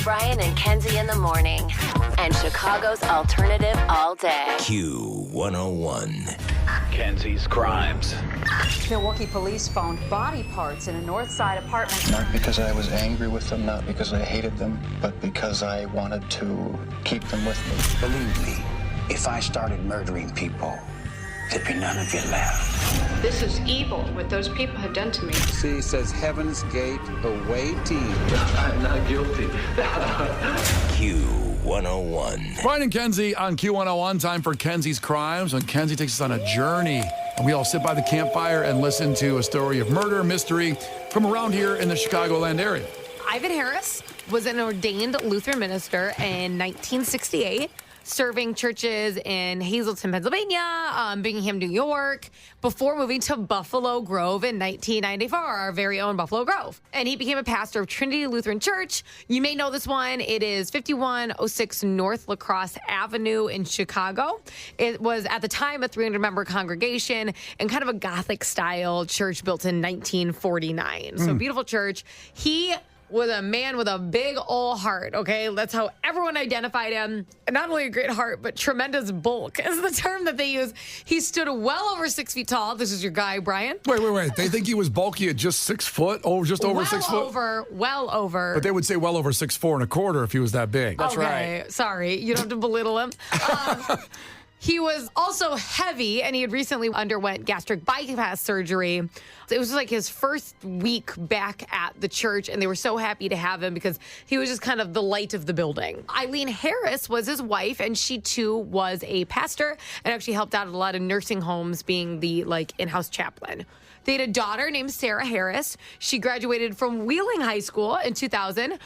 Brian and Kenzie in the morning. And Chicago's alternative all day. Q101. Kenzie's Krimes. Milwaukee police found body parts in a North Side apartment. Not because I was angry with them, not because I hated them, but because I wanted to keep them with me. Believe me, if I started murdering people, there'd be none of you left. This is evil, what those people have done to me. C says Heaven's Gate awaiting. I'm not guilty. Q101. Brian and Kenzie on Q101. Time for Kenzie's Krimes. When Kenzie takes us on a journey, and we all sit by the campfire and listen to a story of murder, mystery from around here in the Chicagoland area. Ivon Harris was an ordained Lutheran minister in 1968. Serving churches in Hazleton, Pennsylvania, Birmingham, New York, before moving to Buffalo Grove in 1994, our very own Buffalo Grove. And he became a pastor of Trinity Lutheran Church. You may know this one. It is 5106 North La Crosse Avenue in Chicago. It was, at the time, a 300-member congregation and kind of a Gothic-style church built in 1949. So beautiful church. He was a man with a big old heart, okay? That's how everyone identified him. And not only a great heart, but tremendous bulk is the term that they use. He stood well over 6 feet tall. This is your guy, Brian. Wait. They think he was bulky at just 6 foot? Oh, just over 6 foot? Well over. But they would say well over 6'4" if he was that big. That's right. Sorry, you don't have to belittle him. He was also heavy, and he had recently underwent gastric bypass surgery. It was like his first week back at the church, and they were so happy to have him because he was just kind of the light of the building. Ivon Harris was his wife, and she too was a pastor and actually helped out at a lot of nursing homes being the in-house chaplain. They had a daughter named Sarah Harris. She graduated from Wheeling High School in 2000,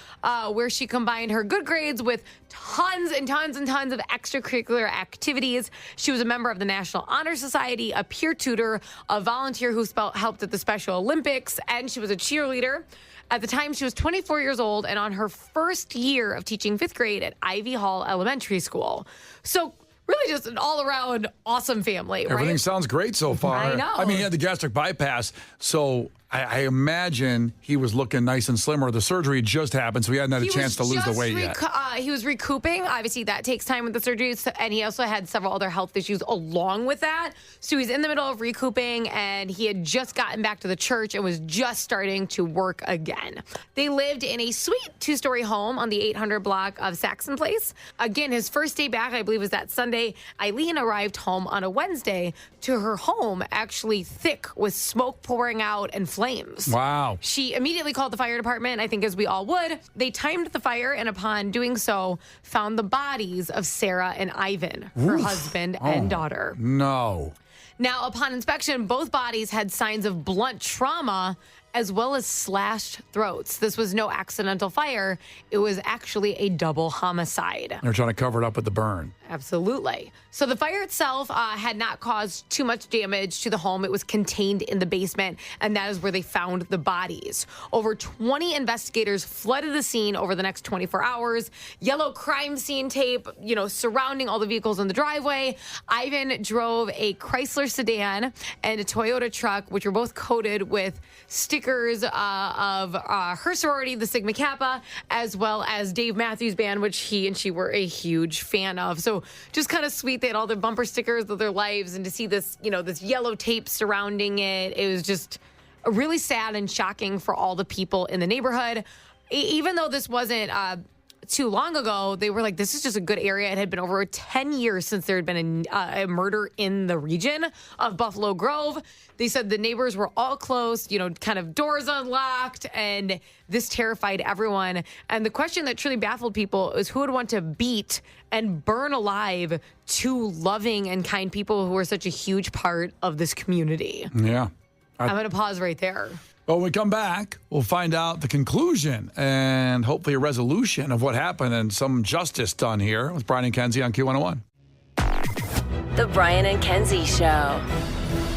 where she combined her good grades with tons and tons and tons of extracurricular activities. She was a member of the National Honor Society, a peer tutor, a volunteer who helped at the Special Olympics, and she was a cheerleader. At the time, she was 24 years old and on her first year of teaching fifth grade at Ivy Hall Elementary School. So really just an all-around awesome family, right? Everything sounds great so far. I know. I mean, he had the gastric bypass, so I imagine he was looking nice and slimmer. The surgery just happened, so he hadn't had a chance to lose the weight yet. He was recouping. Obviously, that takes time with the surgery, and he also had several other health issues along with that. So he's in the middle of recouping, and he had just gotten back to the church and was just starting to work again. They lived in a sweet two-story home on the 800 block of Saxon Place. Again, his first day back, I believe, was that Sunday. Eileen arrived home on a Wednesday to her home actually thick with smoke pouring out and flames. Wow. She immediately called the fire department, I think as we all would. They timed the fire, and upon doing so, found the bodies of Sarah and Ivon, her husband and daughter. No. Now, upon inspection, both bodies had signs of blunt trauma as well as slashed throats. This was no accidental fire. It was actually a double homicide. They're trying to cover it up with the burn. Absolutely. So the fire itself had not caused too much damage to the home. It was contained in the basement, and that is where they found the bodies. Over 20 investigators flooded the scene over the next 24 hours. Yellow crime scene tape, surrounding all the vehicles in the driveway. Ivon drove a Chrysler sedan and a Toyota truck, which were both coated with stickers of her sorority, the Sigma Kappa, as well as Dave Matthews Band, which he and she were a huge fan of. So just kind of sweet. They had all their bumper stickers of their lives, and to see this, this yellow tape surrounding it, it was just really sad and shocking for all the people in the neighborhood. Even though this wasn't too long ago, they were like, this is just a good area. It had been over 10 years since there had been a murder in the region of Buffalo Grove. They said the neighbors were all close, kind of doors unlocked, and this terrified everyone. And the question that truly baffled people is who would want to beat and burn alive two loving and kind people who are such a huge part of this community? Yeah. I'm going to pause right there. Well, when we come back, we'll find out the conclusion and hopefully a resolution of what happened and some justice done here with Brian and Kenzie on Q101. The Brian and Kenzie Show.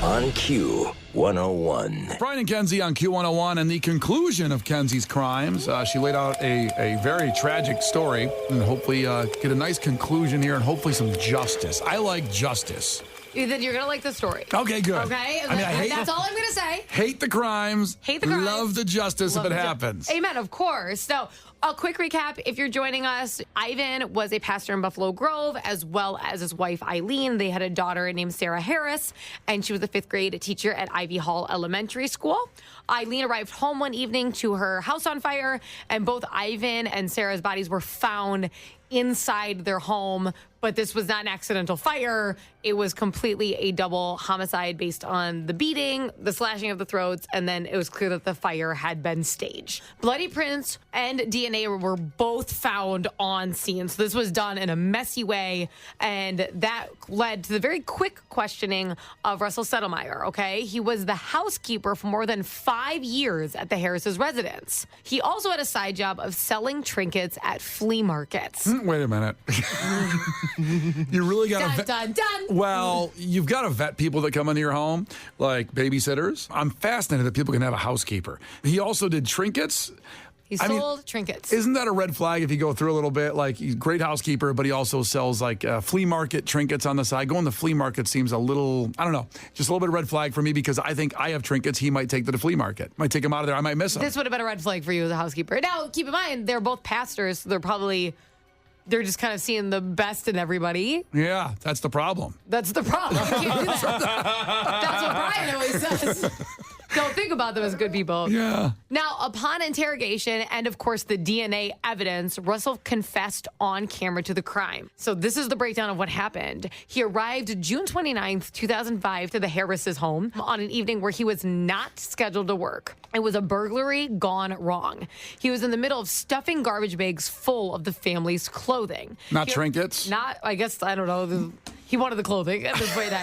On Q101. Brian and Kenzie on Q101, and the conclusion of Kenzie's Krimes. She laid out a very tragic story, and hopefully get a nice conclusion here and hopefully some justice. I like justice. Then you're going to like the story. Okay, good. Okay? I mean, I hate That's all I'm going to say. Hate the crimes. Hate the crimes. Love the justice if it happens. Amen, of course. So, a quick recap, if you're joining us, Ivon was a pastor in Buffalo Grove, as well as his wife, Eileen. They had a daughter named Sarah Harris, and she was a 5th grade teacher at Ivy Hall Elementary School. Eileen arrived home one evening to her house on fire, and both Ivon and Sarah's bodies were found inside their home, but this was not an accidental fire. It was completely a double homicide based on the beating, the slashing of the throats, and then it was clear that the fire had been staged. Bloody prints and DNA were both found on scene. So this was done in a messy way, and that led to the very quick questioning of Russell Settlemeyer, okay? He was the housekeeper for more than 5 years at the Harris's residence. He also had a side job of selling trinkets at flea markets. Wait a minute. You really got to Dun, dun. Well, you've got to vet people that come into your home, like babysitters. I'm fascinated that people can have a housekeeper. He also did trinkets. He sold trinkets. Isn't that a red flag if you go through a little bit? Like, he's a great housekeeper, but he also sells like flea market trinkets on the side. Going to the flea market seems a little, I don't know, just a little bit of red flag for me because I think I have trinkets he might take to the flea market. Might take him out of there. I might miss him. This would have been a red flag for you as a housekeeper. Now, keep in mind, they're both pastors, so they're just kind of seeing the best in everybody. Yeah, that's the problem. That's the problem. You can't do that. That's what Brian always says. Don't think about them as good people. Yeah. Now, upon interrogation and, of course, the DNA evidence, Russell confessed on camera to the crime. So this is the breakdown of what happened. He arrived June 29th, 2005 to the Harris's home on an evening where he was not scheduled to work. It was a burglary gone wrong. He was in the middle of stuffing garbage bags full of the family's clothing. Not trinkets? I don't know. He wanted the clothing at this point.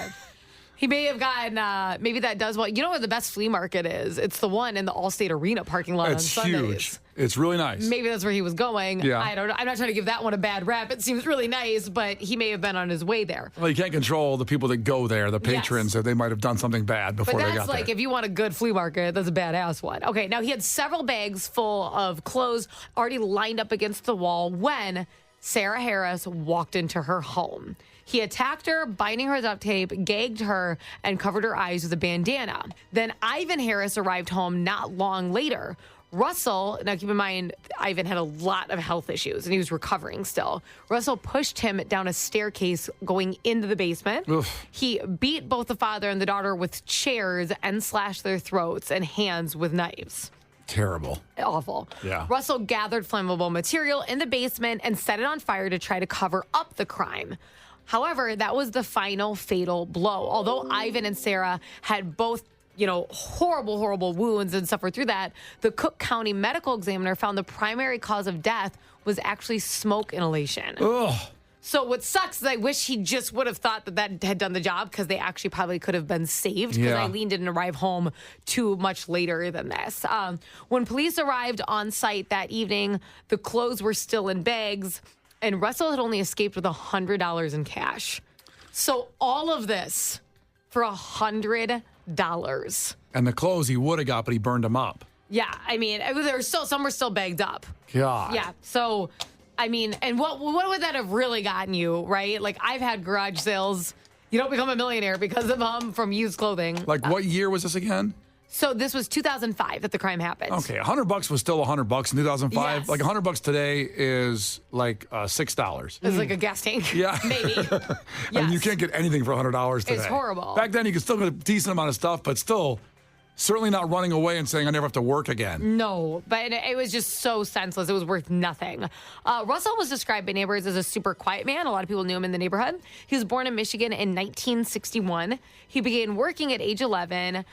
He may have gotten, maybe that does well. You know where the best flea market is? It's the one in the Allstate Arena parking lot on Sundays. Huge. It's really nice. Maybe that's where he was going. Yeah. I don't know. I'm not trying to give that one a bad rap. It seems really nice, but he may have been on his way there. Well, you can't control the people that go there, the patrons, that they might have done something bad before they got there. But that's like, if you want a good flea market, that's a badass one. Okay, now he had several bags full of clothes already lined up against the wall when Sarah Harris walked into her home. He attacked her, binding her with duct tape, gagged her, and covered her eyes with a bandana. Then Ivon Harris arrived home not long later. Russell, now keep in mind, Ivon had a lot of health issues, and he was recovering still. Russell pushed him down a staircase going into the basement. Oof. He beat both the father and the daughter with chairs and slashed their throats and hands with knives. Terrible. Awful. Yeah. Russell gathered flammable material in the basement and set it on fire to try to cover up the crime. However, that was the final fatal blow. Although Ivon and Sarah had both, horrible, horrible wounds and suffered through that, the Cook County medical examiner found the primary cause of death was actually smoke inhalation. Ugh. So what sucks is I wish he just would have thought that had done the job, because they actually probably could have been saved, because Eileen didn't arrive home too much later than this. When police arrived on site that evening, the clothes were still in bags, and Russell had only escaped with $100 in cash. So all of this for $100. And the clothes he would have got, but he burned them up. Yeah, I mean, some were still bagged up. God. Yeah, so... I mean, and what would that have really gotten you, right? Like, I've had garage sales. You don't become a millionaire because of from used clothing. Like, what year was this again? So this was 2005 that the crime happened. Okay, $100 was still $100 in 2005. Yes. Like $100 today is like $6. It's like a gas tank. Yeah, maybe. I mean, you can't get anything for $100 today. It's horrible. Back then, you could still get a decent amount of stuff, but still. Certainly not running away and saying, I never have to work again. No, but it was just so senseless. It was worth nothing. Russell was described by neighbors as a super quiet man. A lot of people knew him in the neighborhood. He was born in Michigan in 1961. He began working at age 11,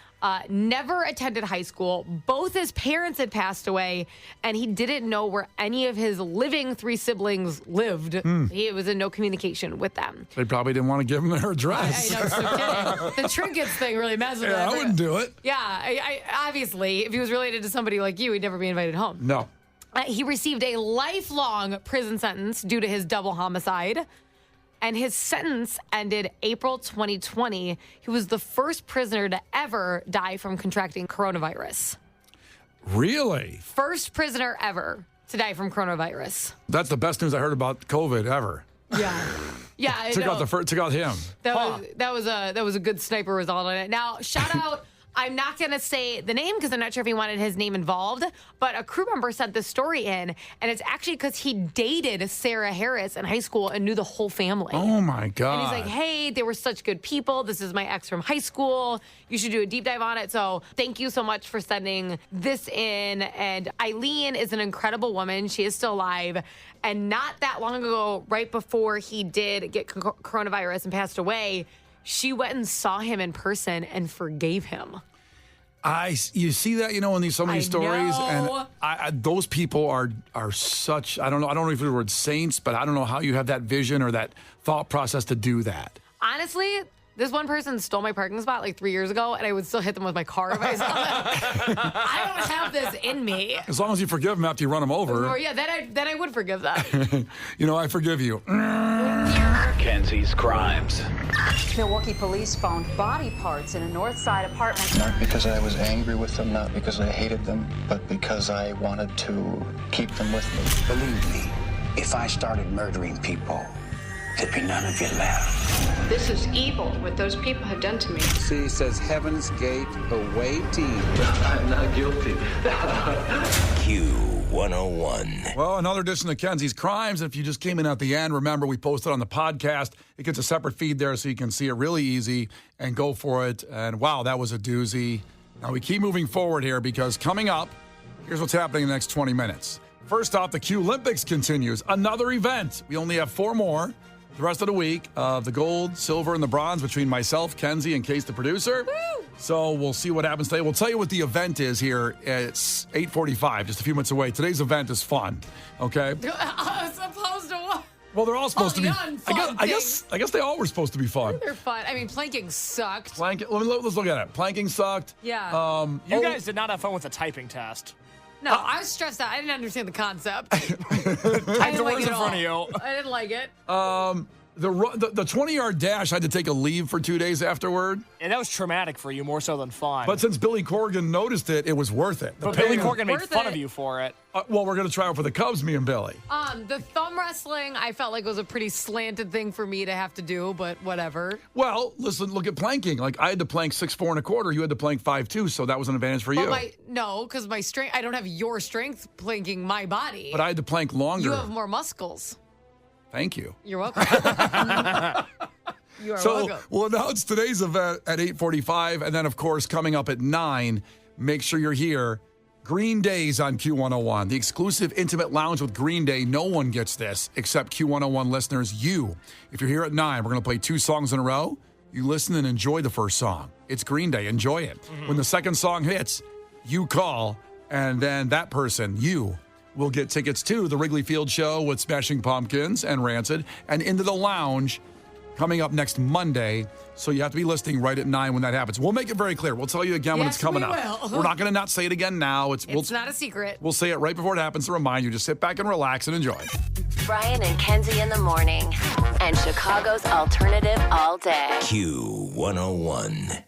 never attended high school. Both his parents had passed away, and he didn't know where any of his living 3 siblings lived. He was in no communication with them. They probably didn't want to give him their address. I know, so kidding. The trinkets thing really messed with him. I wouldn't do it. Yeah. I obviously, if he was related to somebody like you, he'd never be invited home. No. He received a lifelong prison sentence due to his double homicide, and his sentence ended April 2020. He was the first prisoner to ever die from contracting coronavirus. Really? First prisoner ever to die from coronavirus. That's the best news I heard about COVID ever. Yeah, I Took know. out him. That was a good sniper result on it. Now, shout out. I'm not going to say the name because I'm not sure if he wanted his name involved, but a crew member sent this story in, and it's actually because he dated Sarah Harris in high school and knew the whole family. Oh, my God. And he's like, hey, they were such good people. This is my ex from high school. You should do a deep dive on it. So thank you so much for sending this in. And Eileen is an incredible woman. She is still alive. And not that long ago, right before he did get coronavirus and passed away, she went and saw him in person and forgave him. You see that, in so many stories, know. and those people are such. I don't know if it's the word saints, but I don't know how you have that vision or that thought process to do that. Honestly, this one person stole my parking spot like 3 years ago, and I would still hit them with my car if I saw them. I don't have this in me. As long as you forgive them after you run them over. Or, yeah, then I would forgive them. I forgive you. Kenzie's Krimes. Milwaukee police found body parts in a North Side apartment. Not because I was angry with them, not because I hated them, but because I wanted to keep them with me. Believe me, if I started murdering people, there'd be none of you left. This is evil, what those people have done to me. See, says Heaven's Gate away team. I'm not guilty. Q101. Well, another edition of Kenzie's Krimes. If you just came in at the end, remember we posted on the podcast. It gets a separate feed there so you can see it really easy and go for it. And wow, that was a doozy. Now we keep moving forward here because coming up, here's what's happening in the next 20 minutes. First off, the Q Olympics continues. Another event. We only have 4 more the rest of the week. The gold, silver, and the bronze between myself, Kenzie, and Case the producer. Woo! So we'll see what happens today. We'll tell you what the event is here. It's 8:45, just a few minutes away. Today's event is fun, okay? As opposed to what? Well, they're all supposed to be. Unfun I guess they all were supposed to be fun. They're fun. I mean, planking sucked. Let's look at it. Planking sucked. Yeah. You guys did not have fun with the typing test. No, I was stressed out. I didn't understand the concept. I Type didn't the like words it in at front of all. you. I didn't like it. The 20-yard dash, I had to take a leave for 2 days afterward. And that was traumatic for you more so than fun. But since Billy Corgan noticed it, it was worth it. But Billy Corgan made Worth fun it. of you for it. Well, we're going to try out for the Cubs, me and Billy. The thumb wrestling, I felt like was a pretty slanted thing for me to have to do, but whatever. Well, listen, look at planking. Like, I had to plank 6'4" and a quarter. You had to plank 5'2", so that was an advantage for you. Because my strength, I don't have your strength planking my body. But I had to plank longer. You have more muscles. Thank you. You're welcome. You are welcome. We'll announce today's event at 8:45, and then, of course, coming up at 9, make sure you're here. Green Day's on Q101, the exclusive intimate lounge with Green Day. No one gets this except Q101 listeners, you. If you're here at 9, we're going to play 2 songs in a row. You listen and enjoy the first song. It's Green Day. Enjoy it. Mm-hmm. When the second song hits, you call, and then that person, you, will get tickets to the Wrigley Field Show with Smashing Pumpkins and Rancid, and Into the Lounge coming up next Monday. So you have to be listening right at 9 when that happens. We'll make it very clear. We'll tell you again when it's coming up. Will. We're not going to not say it again now. It's not a secret. We'll say it right before it happens to remind you. Just sit back and relax and enjoy. Brian and Kenzie in the morning. And Chicago's alternative all day. Q101.